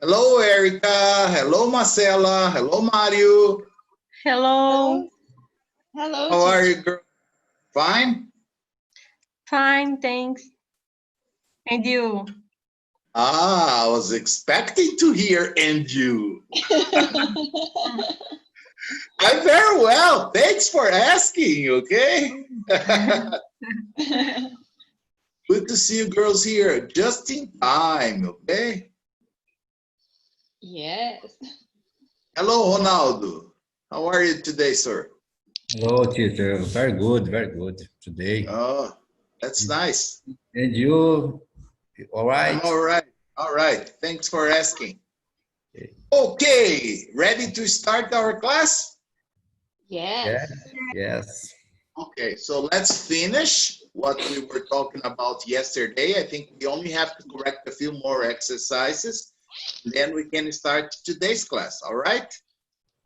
Hello, Erica. Hello, Marcela. Hello, Mario. Hello. Hello, How are you, teacher. girl? Fine? Fine, thanks. And you? I was expecting to hear "and you." I'm very well. Thanks for asking, okay? Good to see you girls here just in time, okay? Yes. Hello, Ronaldo. How are you today, sir? Hello, teacher. Very good today. Oh, that's nice. And you, all I'm right? all right. All right. Thanks for asking. Okay. Okay, ready to start our class? Yeah, Yes. yes. Okay, so let's finish what we were talking about yesterday. I think we only have to correct a few more exercises. Then we can start today's class, all right?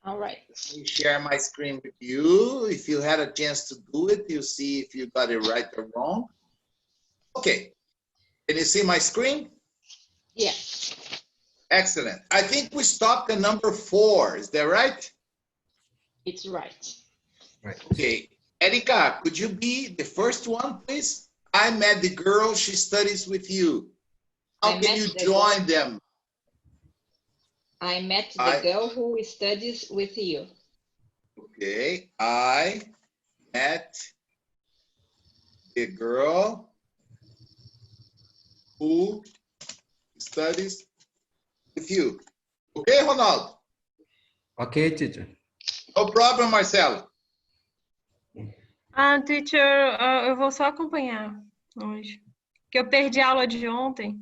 All right. Let me share my screen with you. If you had a chance to do it, you see if you got it right or wrong. Okay, can you see my screen? Yes. Excellent. I think we stopped at number 4, is that right? It's right. Right. Okay, Erika, could you be the first one, please? I met the girl, she studies with you. How I can met you the join them? I met the girl who studies with you. Okay, I met the girl who studies with you. Okay, Ronaldo? Okay, teacher. No problem, Marcelo. Teacher, eu vou só acompanhar hoje. Porque eu perdi a aula de ontem.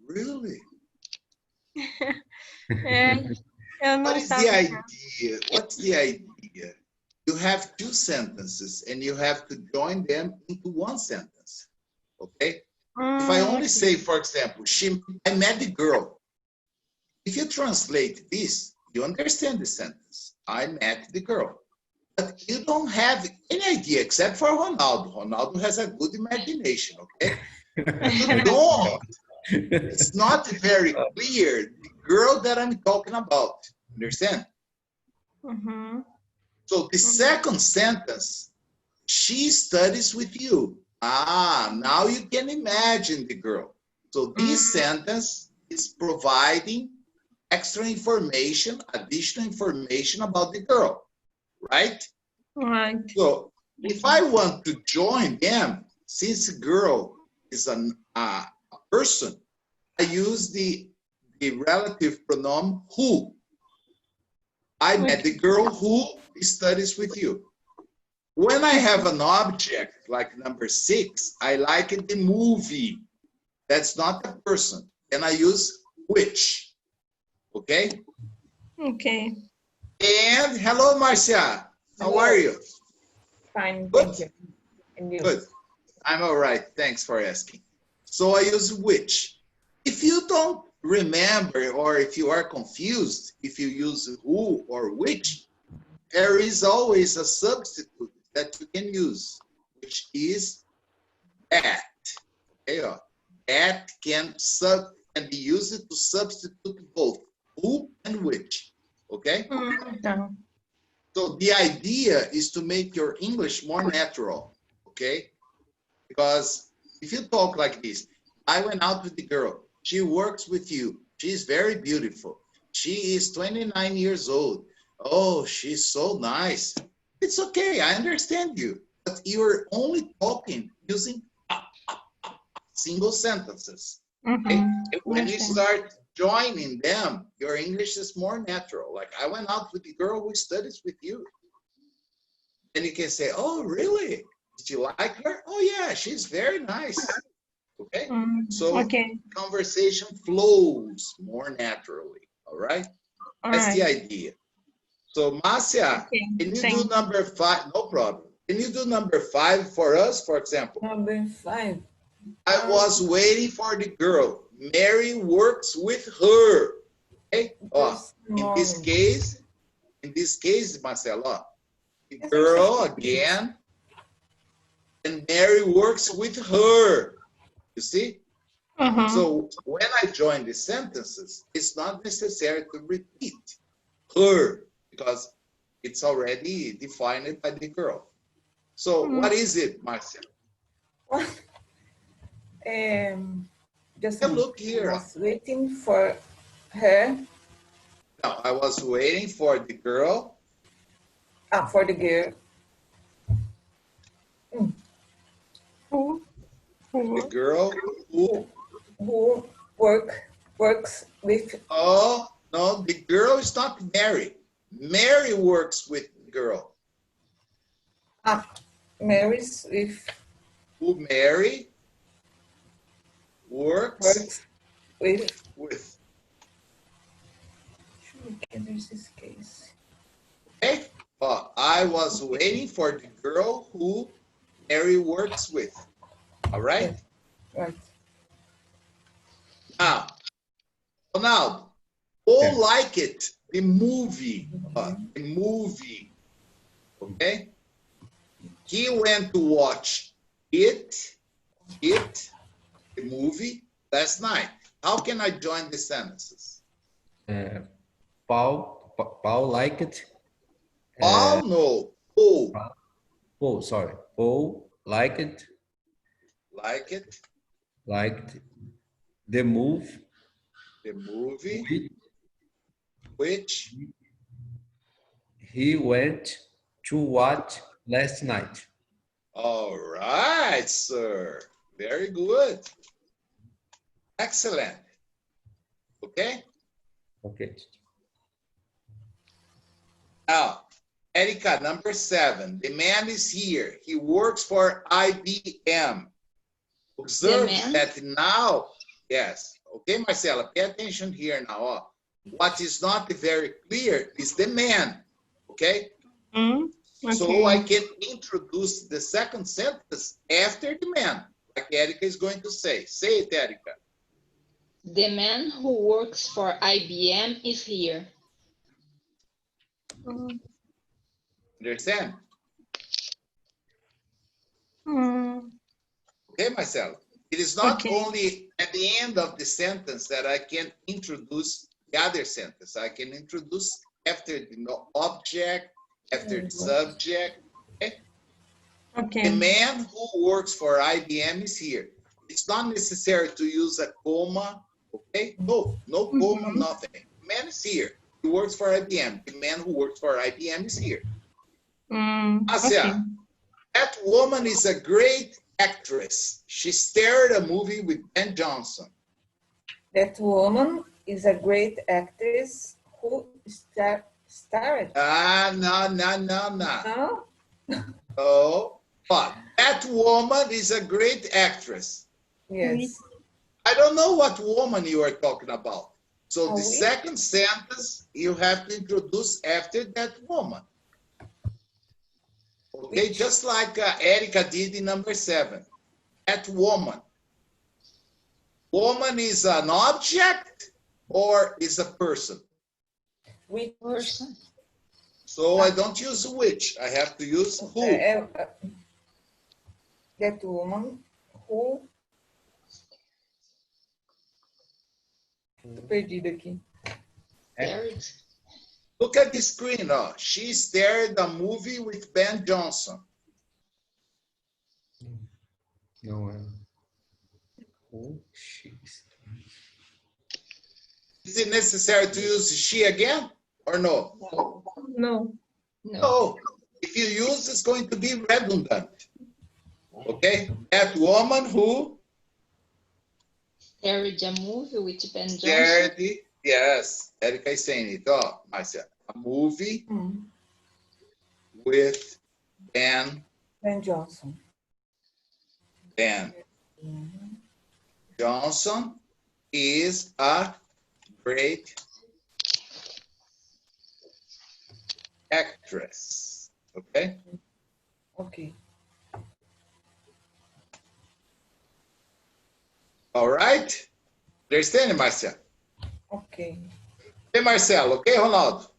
Really? Eu não What is estava. the idea? What's the idea? You have 2 sentences and you have to join them into 1 sentence. Okay? If I only say, for example, I met the girl. If you translate this, you understand the sentence. I met the girl. But you don't have any idea except for Ronaldo. Ronaldo has a good imagination, okay? You don't. It's not very clear the girl that I'm talking about. Understand? So the second sentence, she studies with you. Now you can imagine the girl. So this sentence is providing extra information, additional information about the girl, right? Right. So if I want to join them, since girl is a person, I use the relative pronoun who. I met the girl who studies with you. When I have an object like number 6, I like the movie. That's not a person. And I use which. Okay? Okay. And hello, Marcia. How are you? Fine, Good? thank you. And you? Good. I'm all right. Thanks for asking. So I use which. If you don't remember or if you are confused, if you use who or which, there is always a substitute that you can use, which is that. Okay, that can be used to substitute both who and which. Okay? Então. So the idea is to make your English more natural. Okay? Because if you talk like this, I went out with the girl. She works with you. She's very beautiful. She is 29 years old. Oh, she's so nice. It's okay. I understand you. But you're only talking using single sentences. Okay? When you start joining them, your English is more natural. Like, I went out with the girl who studies with you. And you can say, oh, really? Did you like her? Oh, yeah, she's very nice. Okay? So conversation flows more naturally. All right? That's the idea. So, Marcia, can you do number 5? No problem. Can you do number 5 for us, for example? Number 5. I was waiting for the girl. Mary works with her. Okay? In this case, Marcelo, the girl again, and Mary works with her. You see? So when I join the sentences, it's not necessary to repeat her because it's already defined by the girl. So what is it, Marcia? Just Yeah, look here. I was waiting for her. Now, I was waiting for the girl. For the girl. The girl who works with. Oh, no, the girl is not Mary. Mary works with the girl. Mary's with. Who Mary works with. There's this case. Okay. I was waiting for the girl who Mary works with. All right? Right. Now, all like it, the movie, okay? He went to watch the movie, last night. How can I join the sentences? Paul liked it. Paul, no. Paul, sorry. Paul liked the movie. Which he went to watch last night. All right, sir. Very good. Excellent. Okay? Okay. Now, Erica, number 7. The man is here. He works for IBM. Observe that now. Yes. Okay, Marcela, pay attention here now. What is not very clear is the man. Okay? Okay. So I can introduce the second sentence after the man, like Erica is going to say. Say it, Erica. The man who works for IBM is here. Understand? Okay, Marcelo. It is not only at the end of the sentence that I can introduce the other sentence. I can introduce after the object, after the subject. Okay? The man who works for IBM is here. It's not necessary to use a comma. Okay? No comma, nothing. The man is here. He works for IBM. The man who works for IBM is here. Asia, that woman is a great actress. She starred a movie with Ben Johnson. That woman is a great actress who starred. No. Oh, but that woman is a great actress. Yes. I don't know what woman you are talking about. So the second sentence you have to introduce after that woman. Okay, just like Erica did in number 7. That woman. Woman is an object or is a person? Which person? So I don't use which. I have to use who. That woman who. Tô perdida aqui. Look at the screen. She starred a movie with Ben Johnson. No. Is it necessary to use she again or no? No. No. If you use, it's going to be redundant. Okay? That woman who starred a movie with Ben Johnson. Yes, Erica is saying it. Marcia, a movie with Ben Johnson. Ben Johnson is a great actress. Okay? Okay. All right? Understand, Marcia? Okay. Okay, Marcelo. Okay, Ronaldo?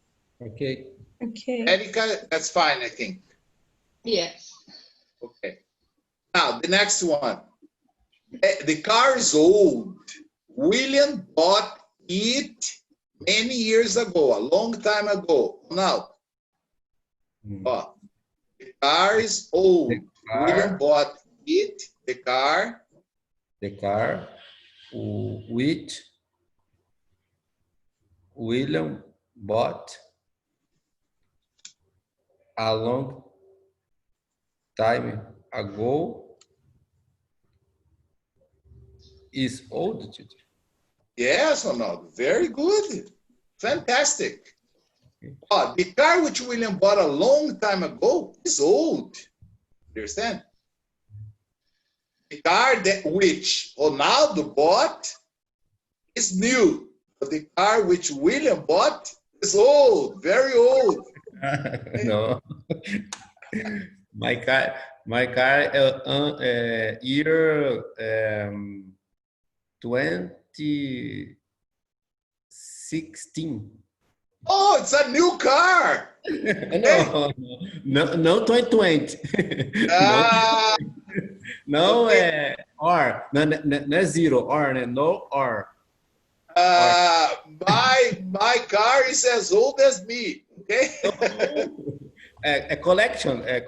Okay. Okay. Erica, that's fine, I think. Yes. Okay. Now, the next one. The car is old. William bought it many years ago, a long time ago. Now, ó, the car is old. William bought it, the car. The car which William bought a long time ago is old, teacher. Yes or no? Very good. Fantastic. Oh, the car which William bought a long time ago is old. Understand? The car that which Ronaldo bought is new. But the car which William bought is old, very old. No. My car year 2016. Oh, it's a new car. No 2020. Ah, No, okay. or no zero or no or. My car is as old as me. Okay. A collection. Yeah.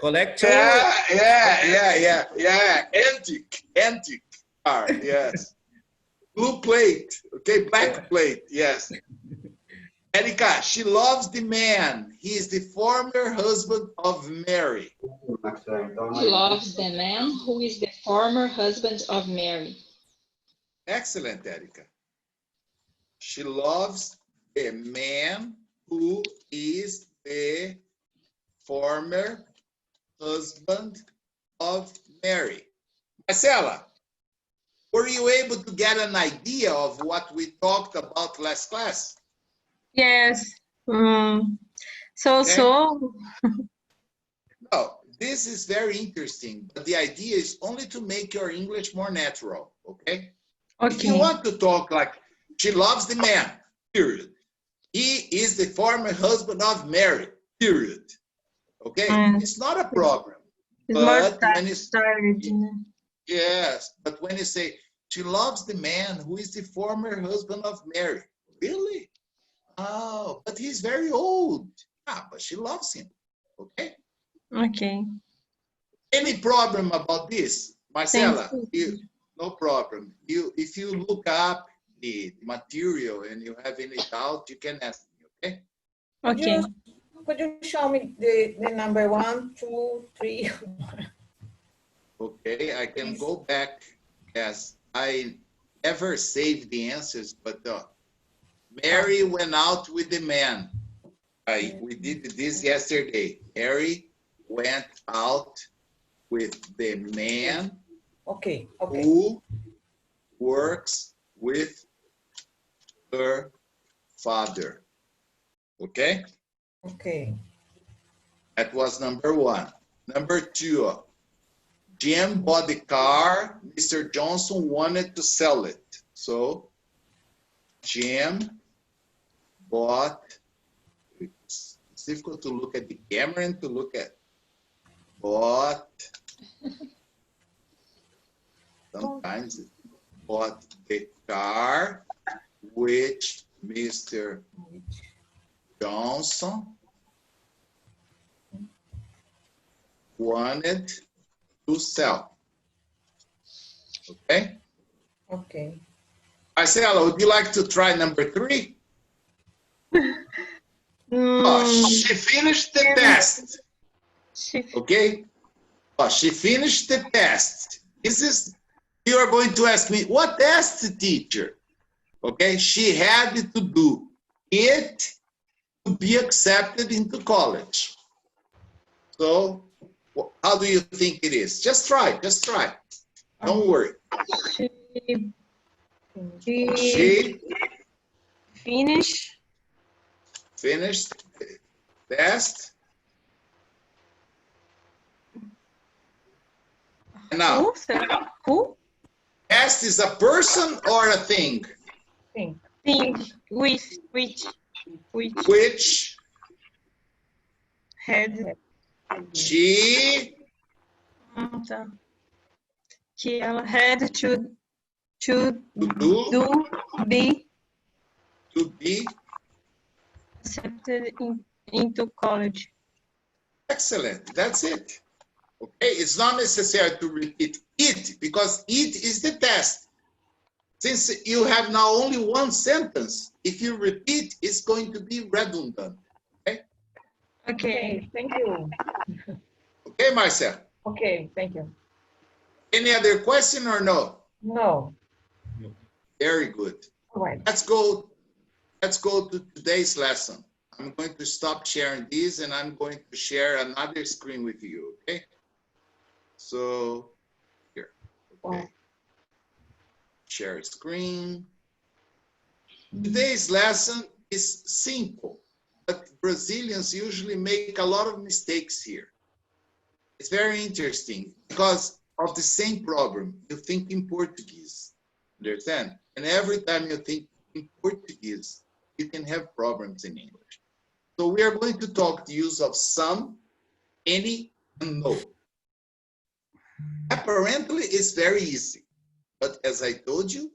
Antique car. Yes. Blue plate. Okay, black plate. Yes. Erika, she loves the man. He is the former husband of Mary. He loves the man who is the former husband of Mary. Excellent, Erika. She loves the man who is the former husband of Mary. Marcela, were you able to get an idea of what we talked about last class? Yes. Okay. So. No, this is very interesting, but the idea is only to make your English more natural, okay? If you want to talk like, she loves the man, period. He is the former husband of Mary, period. Okay? It's not a problem. It's But more when you, started. yes, but when you say, she loves the man who is the former husband of Mary. Really? Oh, but he's very old. Ah, but she loves him. Okay? Okay. Any problem about this? Marcela, no problem. If you look up the material and you have any doubt, you can ask me, okay? Okay. Could you show me the number 1, 2, 3? Okay, I can go back. Yes, I never saved the answers, but Mary went out with the man. We did this yesterday. Mary went out with the man who works with her father. Okay? Okay. That was number 1. Number 2, Jim bought the car. Mr. Johnson wanted to sell it. So Jim bought, it's difficult to look at the camera and to look at, bought, sometimes bought the car which Mr. Johnson wanted to sell. Okay? Okay. Marcela, would you like to try number 3? Oh, she finished the test. Okay? Oh, she finished the test. You are going to ask me, what test, teacher? Okay, she had to do it to be accepted into college. So, how do you think it is? Just try. Don't worry. She finished the test. Now, who? Test is a person or a thing? Thing. Which had she que ela had to do, be to be. accepted into college. Excellent. That's it. Okay. It's not necessary to repeat it because it is the test. Since you have now only one sentence, if you repeat, it's going to be redundant. Okay. Okay. Thank you. Okay, Marcel. Okay, thank you. Any other question or no? No. Very good. All right. Let's go to today's lesson. I'm going to stop sharing this and I'm going to share another screen with you, okay? So here, okay. Share screen. Today's lesson is simple, but Brazilians usually make a lot of mistakes here. It's very interesting because of the same problem. You think in Portuguese, understand? And every time you think in Portuguese, you can have problems in English. So we are going to talk the use of some, any, and no. Apparently, it's very easy. But as I told you,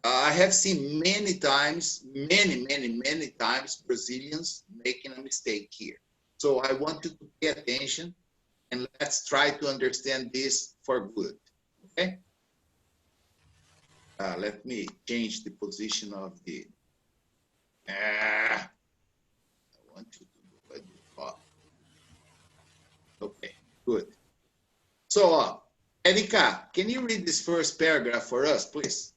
I have seen many times, many times, Brazilians making a mistake here. So I want you to pay attention and let's try to understand this for good, okay? Let me change the position of the, I want you to do it. Okay, good. So, Erika, can you read this first paragraph for us, please?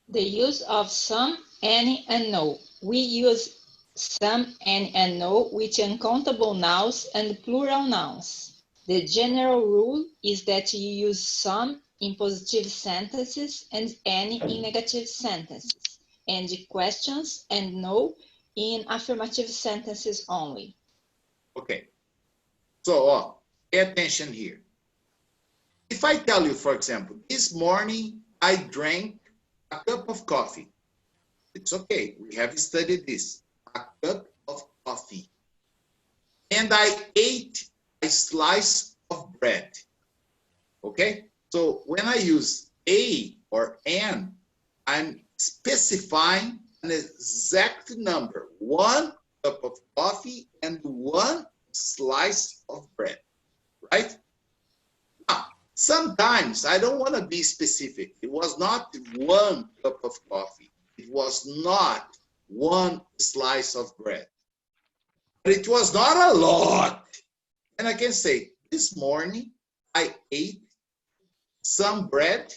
The use of some, any, and no. We use some, any, and no with uncountable nouns and plural nouns. The general rule is that you use some in positive sentences and any in negative sentences, and questions and no in affirmative sentences only. Okay. So, pay attention here. If I tell you, for example, this morning I drank a cup of coffee. It's okay. We have studied this. A cup of coffee. And I ate a slice of bread. Okay? So when I use a or an, I'm specifying an exact number. 1 cup of coffee and 1 slice of bread. Right? Now, sometimes I don't want to be specific. It was not 1 cup of coffee. It was not 1 slice of bread. But it was not a lot. And I can say, this morning I ate some bread,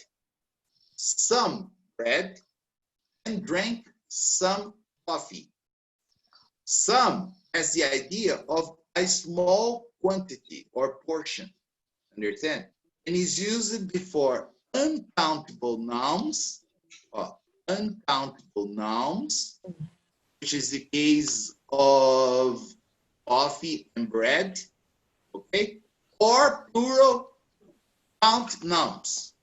and drank some coffee. Some has the idea of a small quantity or portion. Understand? And is used before uncountable nouns, which is the case of coffee and bread, okay? Or plural count nouns,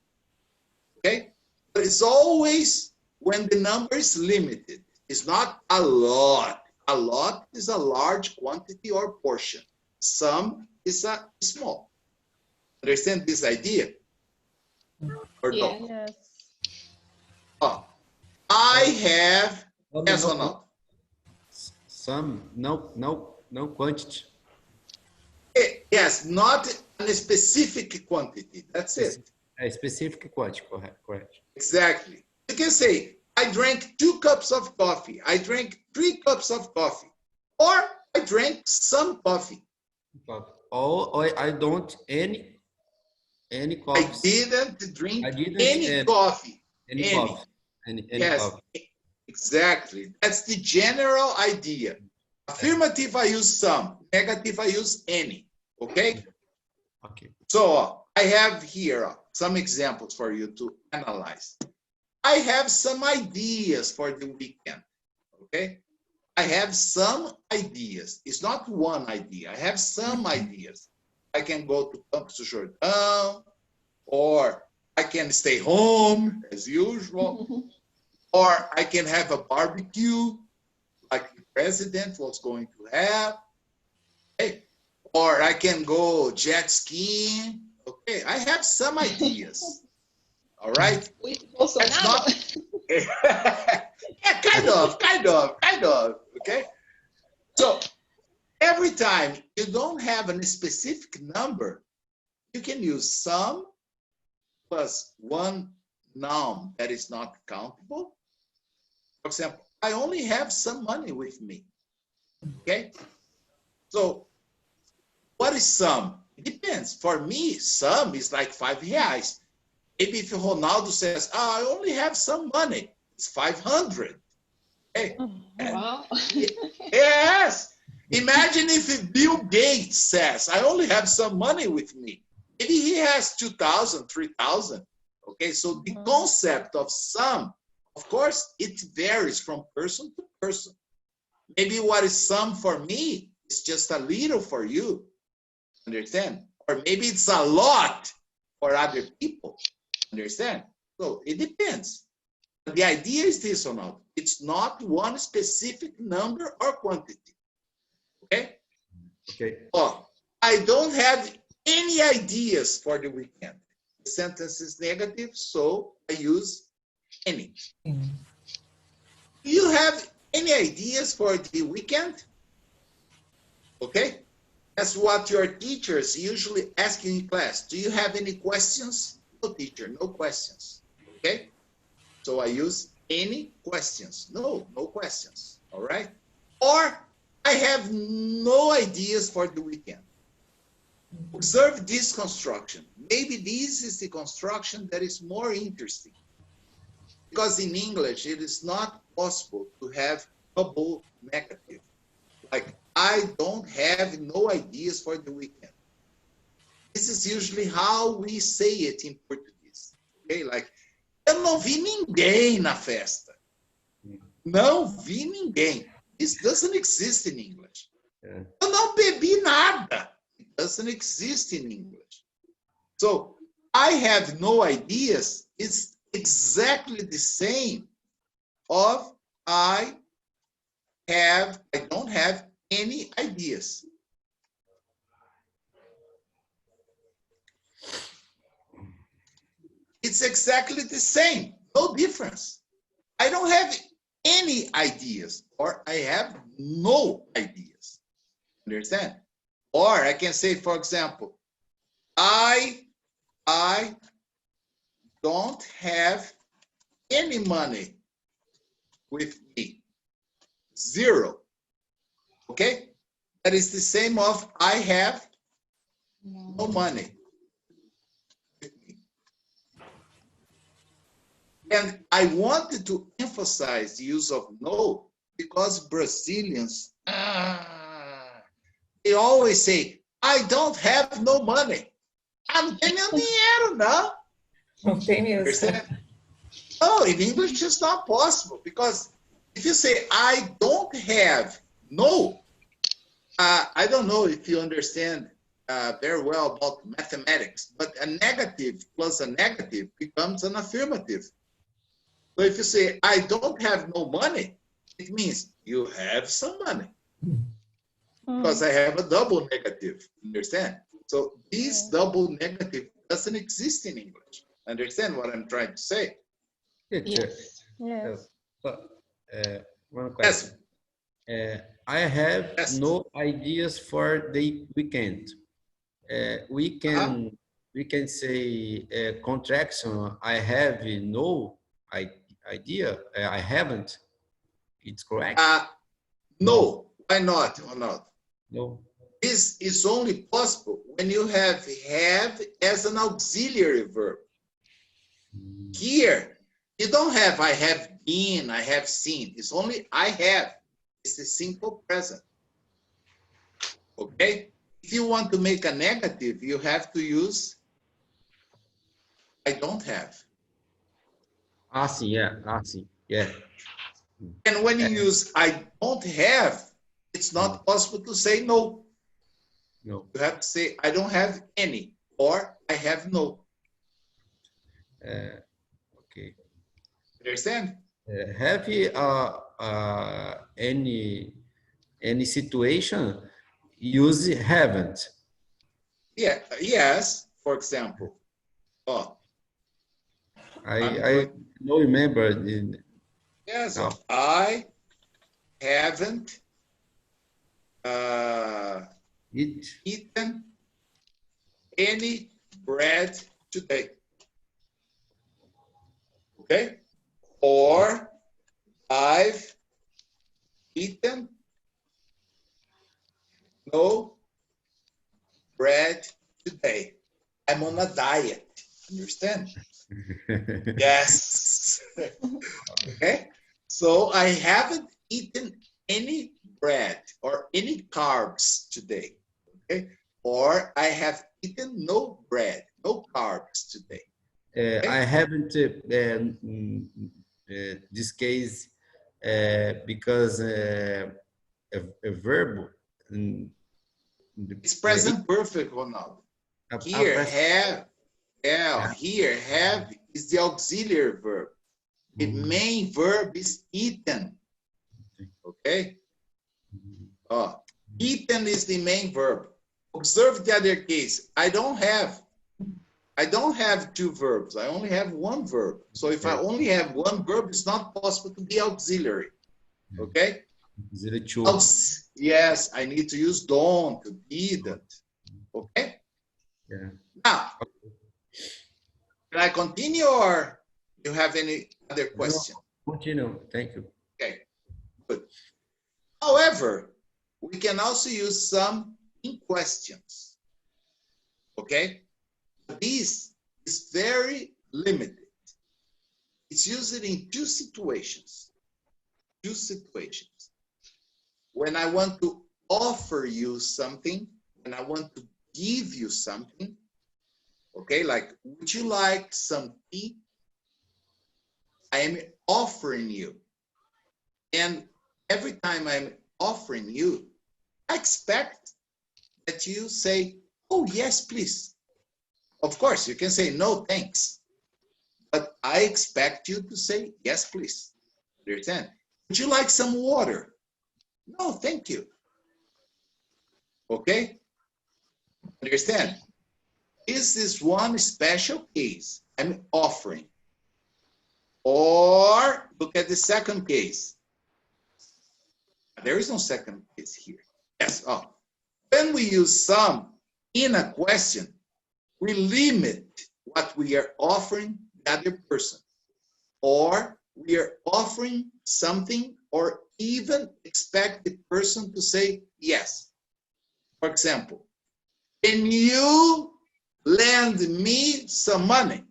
okay? But it's always when the number is limited. It's not a lot. A lot is a large quantity or portion. Some is a small. Understand this idea? Or Yeah. no? Yes. I have, yes or no? Some, no quantity. Yes, not a specific quantity. That's it. A specific quantity, correct. Exactly. You can say, I drank 2 cups of coffee. I drank 3 cups of coffee. Or I drank some coffee. Or I don't any coffee. I didn't drink any coffee. Any coffee. Any Yes, coffee. exactly. That's the general idea. Affirmative, I use some. Negative, I use any. Okay? Okay. So I have here some examples for you to analyze. I have some ideas for the weekend. Okay? I have some ideas. It's not one idea. I have some ideas. I can go to Campos do Jordão, or I can stay home as usual, or I can have a barbecue like the president was going to have, okay? Or I can go jet skiing, Okay, I have some ideas. All right. With That's Bolsonaro? not. Yeah, kind of. Okay. So every time you don't have a specific number, you can use some plus one noun that is not countable. For example, I only have some money with me. Okay. So what is some? It depends. For me, some is like R$5. Maybe if Ronaldo says, oh, I only have some money, it's 500. Okay. Wow. Yes. Imagine if Bill Gates says, I only have some money with me. Maybe he has 2,000, 3,000. Okay, so the concept of some, of course, it varies from person to person. Maybe what is some for me is just a little for you. Understand? Or maybe it's a lot for other people. Understand? So it depends. The idea is this or not. It's not one specific number or quantity. Okay? Okay. Oh, I don't have any ideas for the weekend. The sentence is negative, so I use any. Do you have any ideas for the weekend? Okay? That's what your teachers usually ask you in class. Do you have any questions? No, teacher, no questions. Okay? So I use any questions. No questions. All right? Or I have no ideas for the weekend. Observe this construction. Maybe this is the construction that is more interesting. Because in English, it is not possible to have double negative. Like, I don't have no ideas for the weekend. This is usually how we say it in Portuguese. Okay? Like, eu não vi ninguém na festa. Não vi ninguém. This doesn't exist in English. Yeah. Eu não bebi nada. It doesn't exist in English. So, I have no ideas is exactly the same of I don't have any ideas. It's exactly the same, no difference. I don't have any ideas, or I have no ideas. Understand? Or I can say, for example, I don't have any money with me. Zero. Okay? That is the same of I have no money with me. And I wanted to emphasize the use of no because Brazilians, they always say, I don't have no money. Eu não tenho dinheiro, não. Não tem mesmo. Understand? No, in English it's not possible because if you say I don't have no, I don't know if you understand very well about mathematics, but a negative plus a negative becomes an affirmative. So if you say I don't have no money, it means you have some money because I have a double negative. Understand? So this double negative doesn't exist in English. Understand what I'm trying to say? Teacher, Yes. one question. I have Yes. no ideas for the weekend. We can say contraction. I have no idea. I haven't. It's correct. No, why not or not? No. This is only possible when you have as an auxiliary verb. Here, you don't have I have been, I have seen. It's only I have. It's the simple present. Okay? If you want to make a negative, you have to use I don't have. Sim, yeah. Sim, yeah. And when you use I don't have, it's not possible to say no. No. You have to say I don't have any or I have no. Okay. Understand? Have you any situation use haven't? Yeah, yes. for example. Oh, I'm I going- don't remember. In, yes, no. I haven't It. eaten any bread today. Okay? Or I've eaten no bread today. I'm on a diet. Understand? Yes. Okay? So I haven't eaten any bread or any carbs today. Okay? Or I have eaten no bread, no carbs today. I haven't this case because a verb It's present perfect, Ronaldo. Here, have, yeah, here, have is the auxiliary verb. The main verb is eaten. Okay? Eaten is the main verb. Observe the other case. I don't have two verbs. I only have one verb. So if I only have one verb, it's not possible to be auxiliary. Okay? Yes, I need to use don't, didn't. Okay? Yeah. Now, can I continue or you have any other question? No, continue. Thank you. Okay, good. However, we can also use some in questions. Okay? This is very limited. It's used in two situations. Two situations. When I want to offer you something, and I want to give you something, okay, like, would you like some tea? I am offering you. And every time I'm offering you, I expect that you say, oh, yes, please. Of course, you can say, no, thanks. But I expect you to say, yes, please. Understand? Would you like some water? No, thank you. Okay? Understand? This is one special case I'm offering. Or look at the second case. There is no second case here. Yes. Oh. When we use some in a question, we limit what we are offering the other person. Or we are offering something or even expect the person to say yes. For example, can you lend me some money?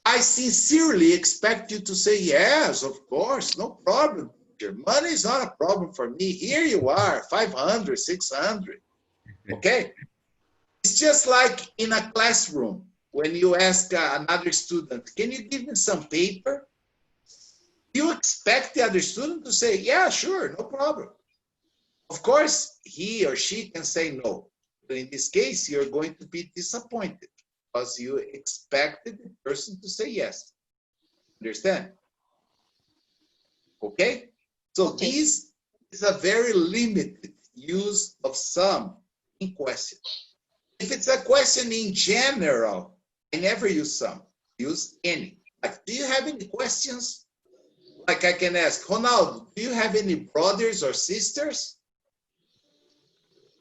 I sincerely expect you to say yes, of course, no problem. Your money is not a problem for me. Here you are, 500, 600. Okay? It's just like in a classroom when you ask another student, can you give me some paper? You expect the other student to say, yeah, sure, no problem. Of course, he or she can say no. But in this case, you're going to be disappointed because you expected the person to say yes. Understand? Okay? So this is a very limited use of some in question. If it's a question in general, I never use some. Use any. Like, do you have any questions? Like I can ask, Ronaldo, do you have any brothers or sisters?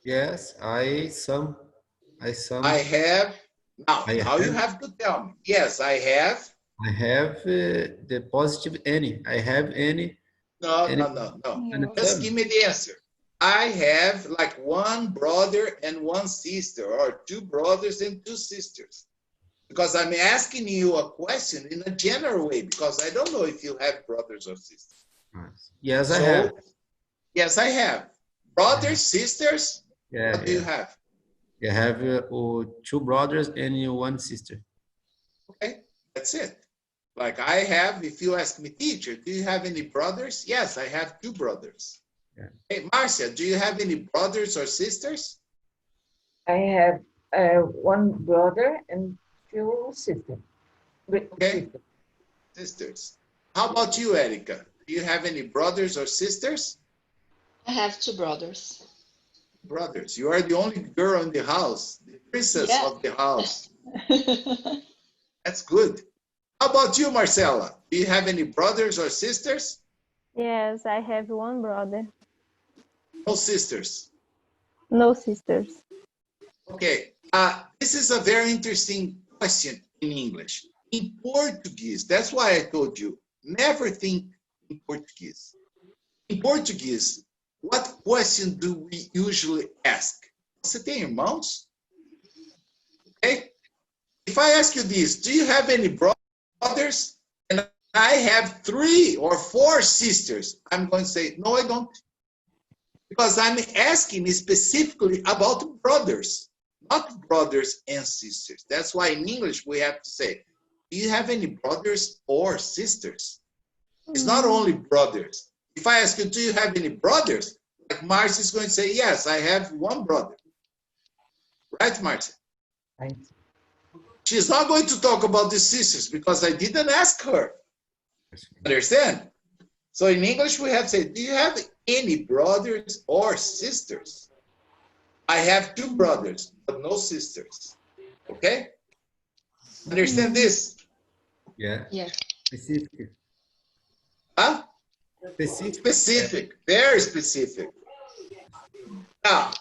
Yes, I have. Now you have to tell me. Yes, I have. I have the positive any. I have any. No. Just give me the answer. I have like one brother and one sister, or two brothers and two sisters. Because I'm asking you a question in a general way, because I don't know if you have brothers or sisters. Yes, I have. Yes, I have. Brothers, sisters, yeah, what do you have? I have two brothers and one sister. Okay, that's it. Like I have, if you ask me, teacher, do you have any brothers? Yes, I have two brothers. Yeah. Hey, Marcia, do you have any brothers or sisters? I have one brother and two sisters. Okay, sisters. How about you, Erica? Do you have any brothers or sisters? I have two brothers. brothers. You are the only girl in the house, the princess Yeah. of the house. That's good. How about you, Marcela? Do you have any brothers or sisters? Yes, I have one brother, No sisters. no sisters. Okay. This is a very interesting question in English. In Portuguese, that's why I told you, never think in Portuguese. In Portuguese, what question do we usually ask? Você tem irmãos? Okay. If I ask you this, do you have any brothers? And I have 3 or 4 sisters. I'm going to say, no, I don't. Because I'm asking specifically about brothers, not brothers and sisters. That's why in English we have to say, do you have any brothers or sisters? It's not only brothers. If I ask you, do you have any brothers? Like Marcia is going to say, yes, I have one brother. Right, Marcia? Right. She's not going to talk about the sisters because I didn't ask her. Understand? So in English, we have to say, do you have any brothers or sisters? I have 2 brothers, but no sisters. Okay? Understand this? Yeah. Yeah. Specific. Huh? Specific. Specific, very specific. Now,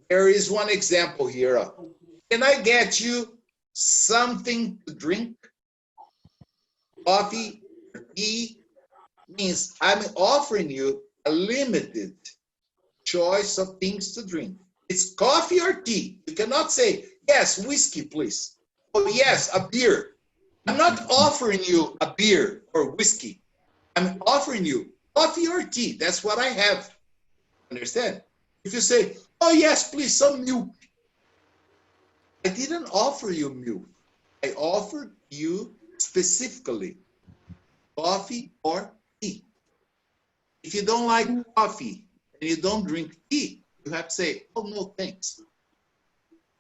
there is one example here. Can I get you something to drink? Coffee, tea, means I'm offering you a limited choice of things to drink. It's coffee or tea. You cannot say, yes, whiskey, please. Oh, yes, a beer. I'm not offering you a beer or whiskey. I'm offering you coffee or tea. That's what I have. Understand? If you say, oh, yes, please, some milk. I didn't offer you milk. I offered you specifically coffee or tea. If you don't like coffee and you don't drink tea, you have to say, oh, no, thanks.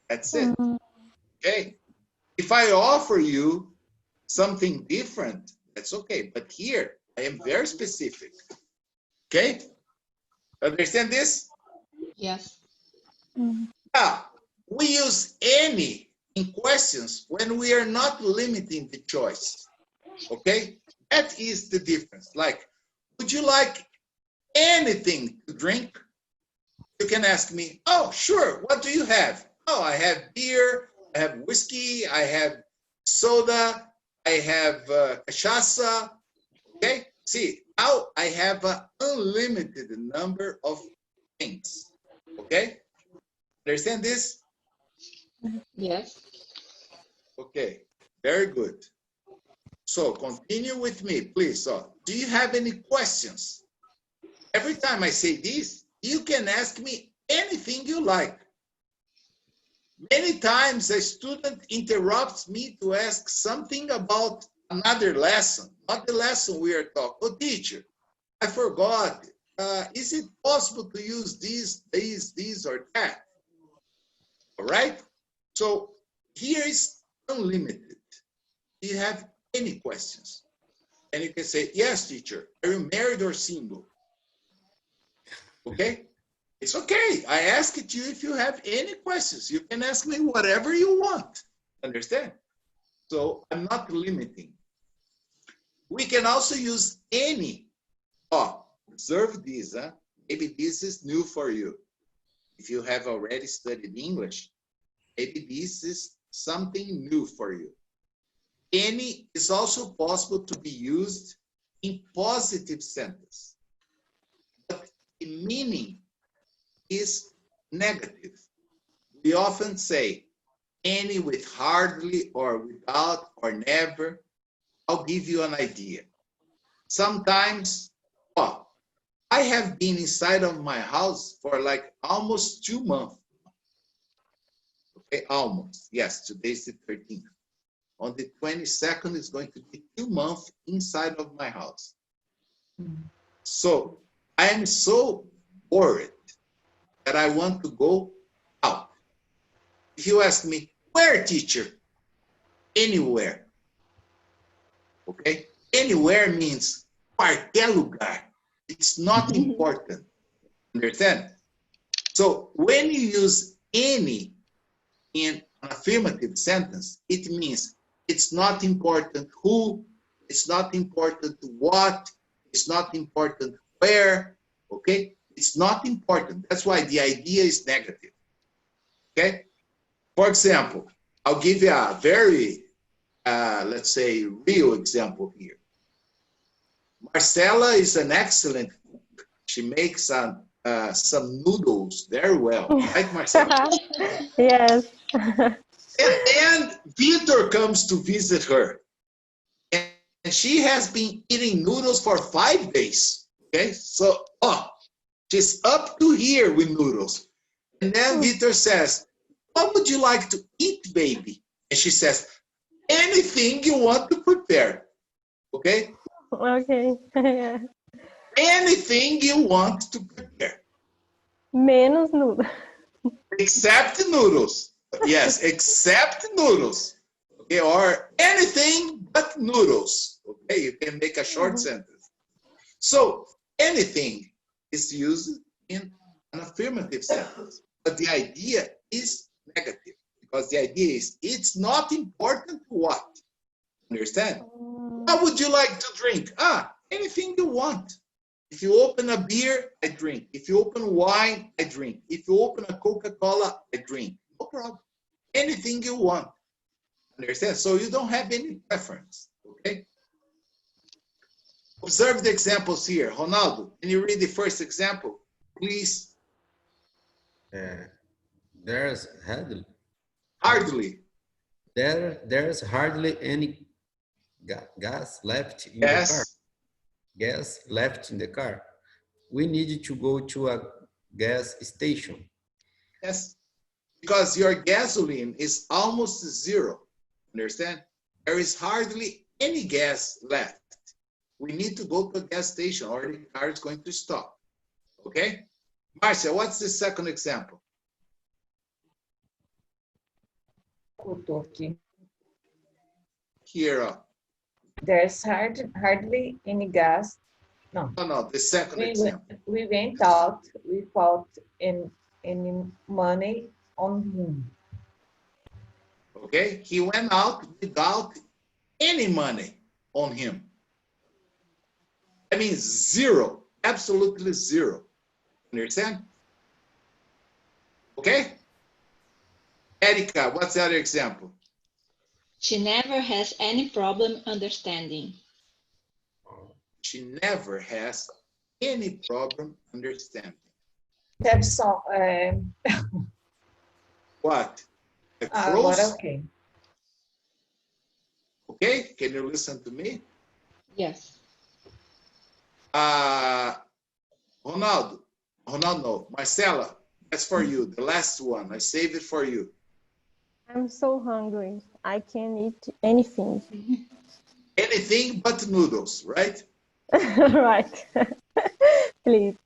That's it. Okay? If I offer you something different, that's okay. But here, I am very specific. Okay? Understand this? Yes. Now, we use any in questions when we are not limiting the choice. Okay? That is the difference. Like, would you like anything to drink? You can ask me, oh, sure, what do you have? Oh, I have beer, I have whiskey, I have soda, I have cachaça. Okay? See, now I have an unlimited number of things. Okay? Understand this? Yes. Okay, very good. So continue with me, please. So, do you have any questions? Every time I say this, you can ask me anything you like. Many times a student interrupts me to ask something about another lesson, not the lesson we are talking. Oh, teacher, I forgot. Is it possible to use this, or that? All right? So here is unlimited. Do you have any questions? And you can say, yes, teacher. Are you married or single? Okay? It's okay. I asked you if you have any questions. You can ask me whatever you want. Understand? So I'm not limiting. We can also use any. Oh, observe this. Huh? Maybe this is new for you. If you have already studied English, maybe this is something new for you. Any is also possible to be used in positive sentence, but the meaning is negative. We often say any with hardly or without or never. I'll give you an idea. Sometimes, oh, I have been inside of my house for like almost 2 months. Okay, almost. Yes, today's the 13th. On the 22nd, it's going to be 2 months inside of my house. So I am so worried that I want to go out. If you ask me, where, teacher? Anywhere. Okay? Anywhere means qualquer lugar. It's not important. Understand? So when you use any in an affirmative sentence, it means it's not important who, it's not important what, it's not important where, okay? It's not important. That's why the idea is negative, okay? For example, I'll give you a very, let's say, real example here. Marcella is an excellent cook. She makes some noodles very well, right, Marcella? Yes. And Victor comes to visit her. And she has been eating noodles for 5 days. Okay, so she's up to here with noodles. And then Victor says, what would you like to eat, baby? And she says, anything you want to prepare. Okay? Okay. Anything you want to prepare. Menos nudo. Except noodles. Yes, except noodles. Okay, or anything but noodles. Okay, you can make a short sentence. So anything is used in an affirmative sentence, but the idea is negative because the idea is it's not important what. Understand? What would you like to drink? Anything you want. If you open a beer, I drink. If you open wine, I drink. If you open a Coca-Cola, I drink. No problem. Anything you want. Understand? So you don't have any preference. Okay? Observe the examples here. Ronaldo, can you read the first example, please? There's hardly there's hardly any gas left in the car. Gas left in the car. We need to go to a gas station. Yes, because your gasoline is almost zero. Understand? There is hardly any gas left. We need to go to a gas station or the car is going to stop. Okay? Marcia, what's the second example? Here. There's hardly any gas. No, the second example. We went out without any money on him. Okay? He went out without any money on him. That means zero, absolutely zero. Understand? Okay? Erica, what's the other example? She never has any problem understanding. She never has any problem understanding. That's all. What? Okay. Okay, can you listen to me? Yes. Ronaldo, no, Marcela, that's for you, the last one. I saved it for you. I'm so hungry. I can eat anything. Anything but noodles, right? Right. Please.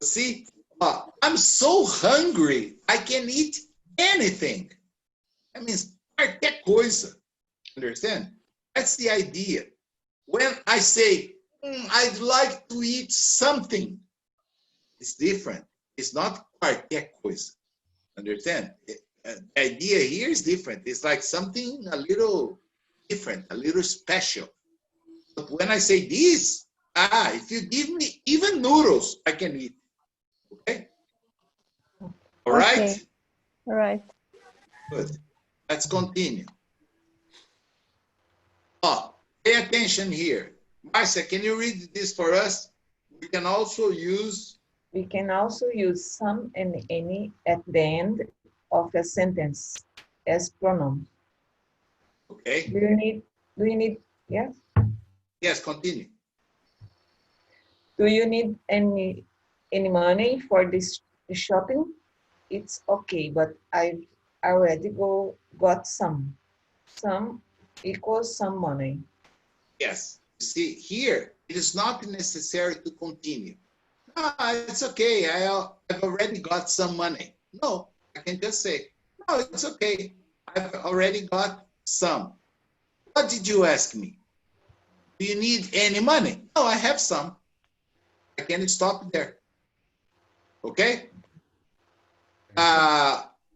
See, I'm so hungry, I can eat anything. That means qualquer coisa. Understand? That's the idea. When I say, I'd like to eat something, it's different. It's not qualquer coisa. Understand? The idea here is different. It's like something a little different, a little special. But when I say this, if you give me even noodles, I can eat. Okay? All right? Okay. All right. Good. Let's continue. Pay attention here. Marcia, can you read this for us? We can also use some and any at the end of a sentence as pronoun. Okay. Do you need, yes? Yes, continue. Do you need any money for this shopping? It's okay, but I've already got some. Some equals some money. Yes. You see, here, it is not necessary to continue. It's okay. I've already got some money. No, I can just say, no, it's okay. I've already got some. What did you ask me? Do you need any money? No, I have some. I can stop there. Okay?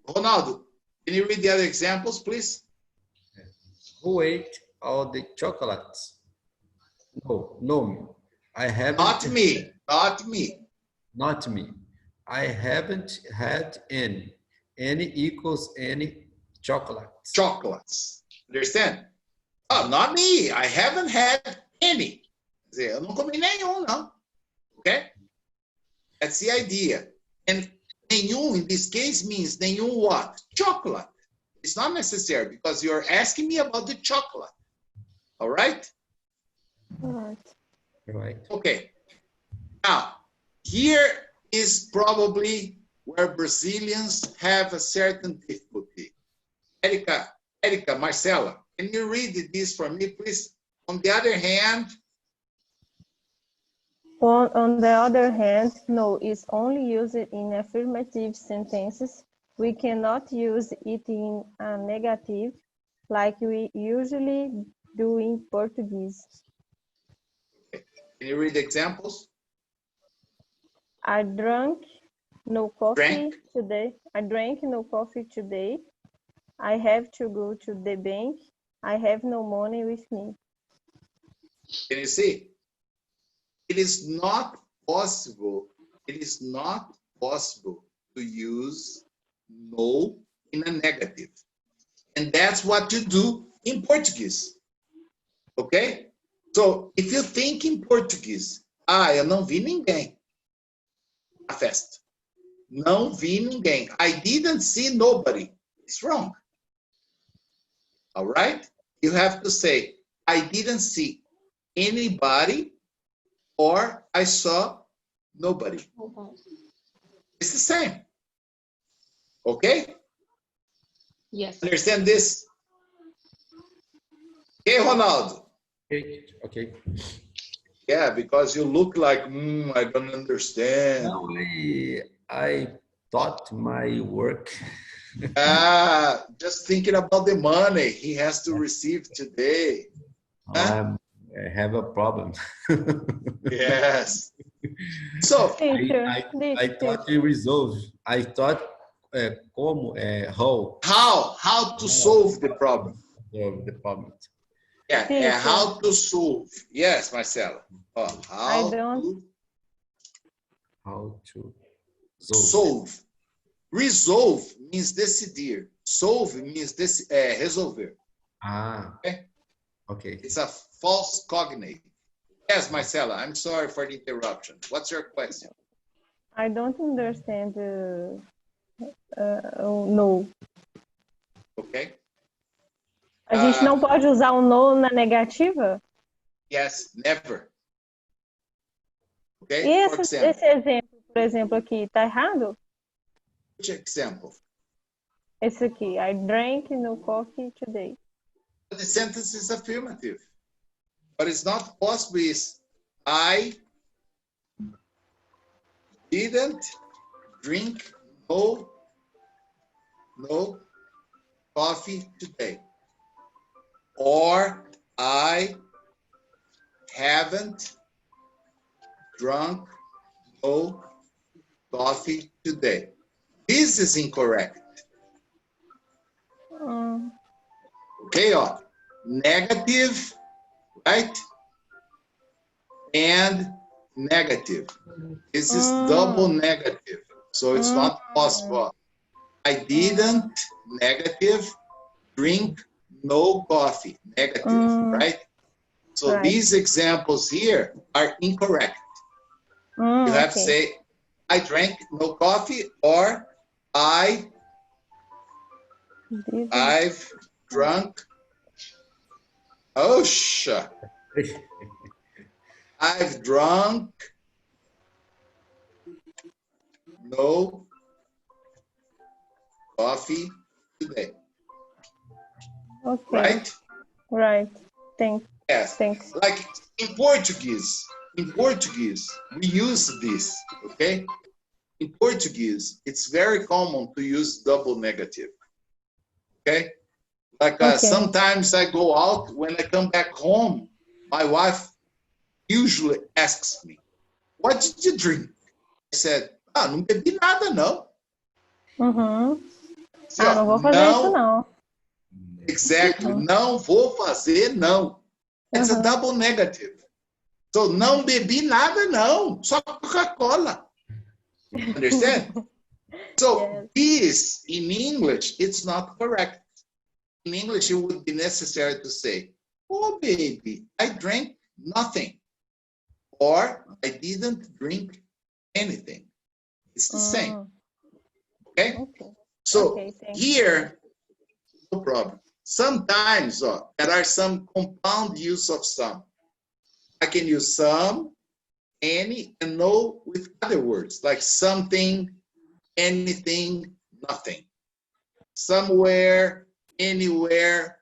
Ronaldo, can you read the other examples, please? Who ate all the chocolates? No, I haven't. Not me, not me. Not me. I haven't had any. Any equals any chocolates. Chocolates. Understand? Oh, not me. I haven't had any. Quer dizer, eu não comi nenhum, não. Okay? That's the idea. And nenhum in this case means nenhum what? Chocolate. It's not necessary because you're asking me about the chocolate. All right? Right. Right. Okay. Now, here is probably where Brazilians have a certain difficulty. Erica, Marcela, can you read this for me, please? On the other hand, On the other hand, no is only used in affirmative sentences. We cannot use it in a negative, like we usually do in Portuguese. can you read examples? I drank no coffee Drank. today. I drank no coffee today. I have to go to the bank. I have no money with me. Can you see? It is not possible. It is not possible to use no in a negative. And that's what you do in Portuguese. Okay? So, if you think in Portuguese, eu não vi ninguém na festa. Não vi ninguém. I didn't see nobody. It's wrong. All right? You have to say, I didn't see anybody or I saw nobody. It's the same. Okay? Yes. Understand this? Okay, Ronaldo? Okay. Yeah, because you look like, I don't understand. No, I thought my work. Just thinking about the money he has to receive today. Huh? I have a problem. Yes. So, Teacher, I thought you resolve. I thought how to solve the problem? The problem. Yeah, how to solve. Yes, Marcela. How to solve. Resolve means decidir. Solve means resolver. Okay. It's a false cognate. Yes, Marcela, I'm sorry for the interruption. What's your question? I don't understand no. Okay. A gente não pode usar o no na negativa? Yes, never. Okay, E esse exemplo, por exemplo, aqui, tá errado? Which example? Esse aqui, I drank no coffee today. The sentence is affirmative. But it's not possible is I didn't drink no coffee today. Or I haven't drunk no coffee today. This is incorrect. Okay, negative, right? And negative. This is double negative. So it's not possible. I didn't, negative, drink no coffee, negative, right? So these examples here are incorrect. You have to say, I drank no coffee or I've drunk, I've drunk no coffee today. Okay. Right. Thanks. Yes. Thanks. Like in Portuguese, we use this, okay? In Portuguese, it's very common to use double negative, okay? Like sometimes I go out, when I come back home, my wife usually asks me, what did you drink? I said, não bebi nada, não. Uhum. Assim, Ah, não vou fazer isso, não. Exactly. Não vou fazer, não. It's a double negative. So, não bebi nada, não. Só Coca-Cola. Understand? So, Yes. this, in English, it's not correct. In English, it would be necessary to say, oh, baby, I drank nothing. Or, I didn't drink anything. It's the same. Okay? Okay. So, Okay, thank you. here, no problem. Sometimes, there are some compound use of some. I can use some, any, and no with other words, like something, anything, nothing. Somewhere, anywhere,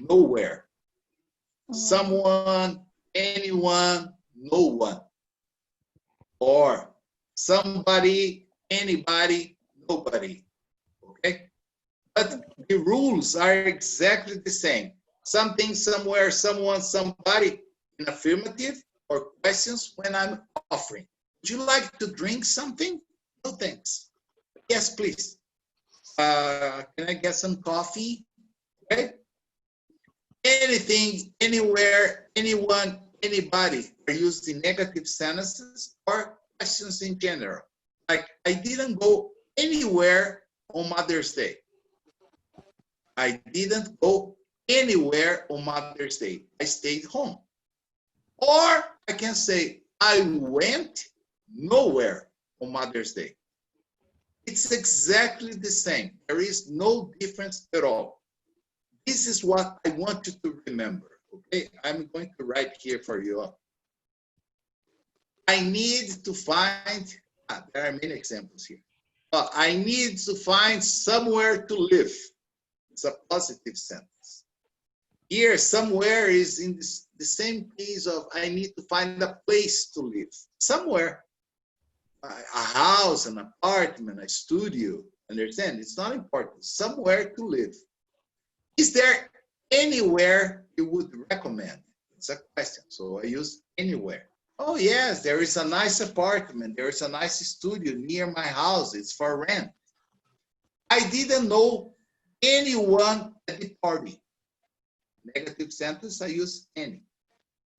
nowhere. Someone, anyone, no one. Or somebody, anybody, nobody. Okay? But the rules are exactly the same. Something, somewhere, someone, somebody in affirmative, or questions when I'm offering. Would you like to drink something? No, thanks. Yes, please. Can I get some coffee? Okay. Anything, anywhere, anyone, anybody are used in negative sentences or questions in general. Like, I didn't go anywhere on Mother's Day. I didn't go anywhere on Mother's Day. I stayed home. Or I can say, I went nowhere on Mother's Day. It's exactly the same. There is no difference at all. This is what I want you to remember, okay? I'm going to write here for you. I need to find, there are many examples here. I need to find somewhere to live. It's a positive sentence. Here, somewhere is in the same case of I need to find a place to live. Somewhere, a house, an apartment, a studio, understand? It's not important. Somewhere to live. Is there anywhere you would recommend? It's a question, so I use anywhere. Oh yes, there is a nice apartment. There is a nice studio near my house. It's for rent. I didn't know anyone at the party. Negative sentence, I use any.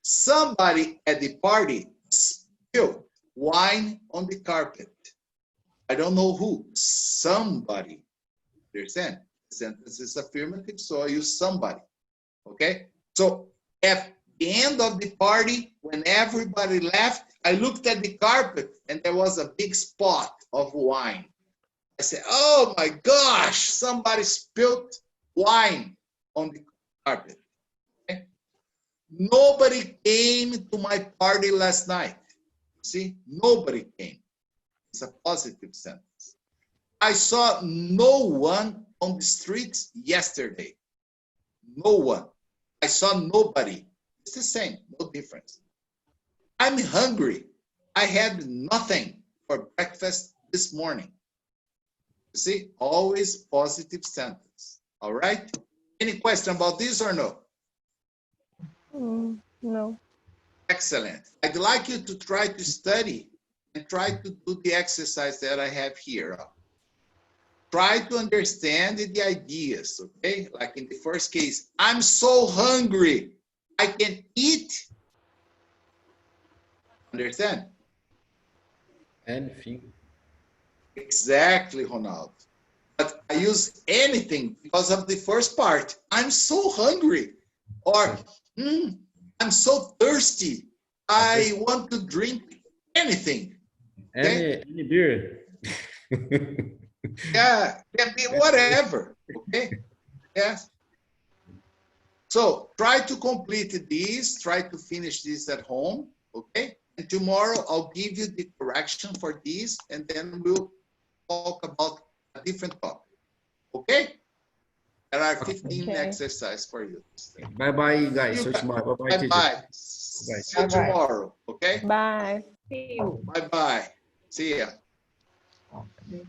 Somebody at the party spilled wine on the carpet. I don't know who. Somebody. Understand? The sentence is affirmative, so I use somebody. Okay? So at the end of the party, when everybody left, I looked at the carpet and there was a big spot of wine. I said, oh my gosh, somebody spilled wine on the carpet. Okay? Nobody came to my party last night. See, nobody came. It's a positive sentence. I saw no one on the streets yesterday. No one. I saw nobody. It's the same, no difference. I'm hungry. I had nothing for breakfast this morning. You see, always positive sentence. All right? Any question about this or no? No. Excellent. I'd like you to try to study and try to do the exercise that I have here. Try to understand the ideas, okay? Like in the first case, I'm so hungry, I can eat. Understand? Anything. Exactly, Ronaldo. But I use anything because of the first part. I'm so hungry. Or, I'm so thirsty. I want to drink anything. Okay? Any beer. Yeah, can be whatever. Okay? Yes. So try to complete this. Try to finish this at home. Okay? And tomorrow I'll give you the correction for this, and then we'll talk about a different topic. Okay? There are 15 exercises for you. Bye-bye, guys. See you tomorrow. Bye-bye, teacher. Bye-bye. See you tomorrow. Okay? Bye. See you. Bye-bye. See ya. Okay.